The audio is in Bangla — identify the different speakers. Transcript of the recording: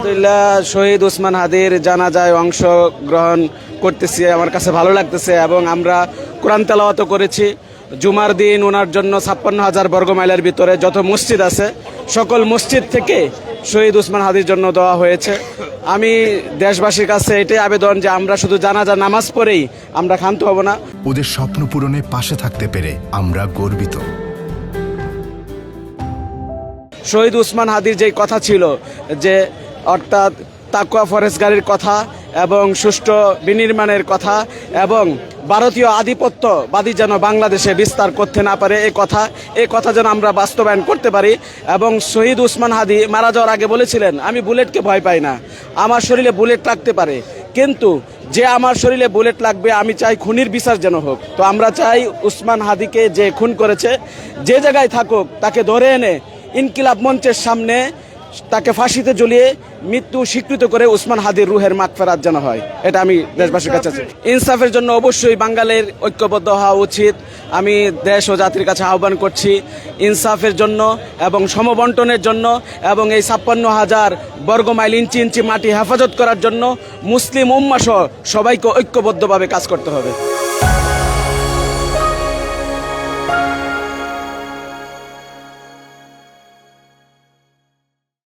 Speaker 1: আলহামদুলিল্লাহ, শহীদ ওসমান হাদির জানাজায় অংশগ্রহণ করতেছি, আমার কাছে ভালো লাগতেছে। এবং আমরা কোরআন তেলাওয়াত করেছি। জুমার দিন ওনার জন্য 56,000 বর্গমাইলের ভিতরে যত মসজিদ আছে সকল মসজিদ থেকে শহীদ ওসমান হাদির জন্য দেওয়া হয়েছে। আমি দেশবাসীর কাছে এটাই আবেদন যে আমরা শুধু জানাজা নামাজ পড়েই আমরা ক্ষান্ত হব না।
Speaker 2: ওদের স্বপ্ন পূরণে পাশে থাকতে পেরে আমরা গর্বিত।
Speaker 1: শহীদ ওসমান হাদির যে কথা ছিল যে অর্থাৎ তাকওয়া ফরেজগারির কথা এবং সুষ্ঠু বিনির্মাণের কথা এবং ভারতীয় আধিপত্যবাদী যেন বাংলাদেশে বিস্তার করতে না পারে, এই কথা যেন আমরা বাস্তবায়ন করতে পারি। এবং শহীদ ওসমান হাদি মারা যাওয়ার আগে বলেছিলেন, আমি বুলেটকে ভয় পাই না, আমার শরীরে বুলেট লাগতে পারে, কিন্তু যে আমার শরীরে বুলেট লাগবে আমি চাই খুনির বিচার যেন হোক। তো আমরা চাই ওসমান হাদিকে যে খুন করেছে যে জায়গায় থাকুক তাকে ধরে এনে ইনকিলাব মঞ্চের সামনে তাকে ফাঁসিতে ঝুলিয়ে মৃত্যু স্বীকৃত করে ওসমান হাদির রুহের মাগফিরাত যেন হয়, এটা আমি দেশবাসীর কাছে চাই। ইনসাফের জন্য অবশ্যই বাঙালির ঐক্যবদ্ধ হওয়া উচিত। আমি দেশ ও জাতির কাছে আহ্বান করছি ইনসাফের জন্য এবং সমবন্টনের জন্য এবং এই 56,000 বর্গমাইল ইঞ্চি ইঞ্চি মাটি হেফাজত করার জন্য মুসলিম উম্মাহ সহ সবাইকে ঐক্যবদ্ধভাবে কাজ করতে হবে।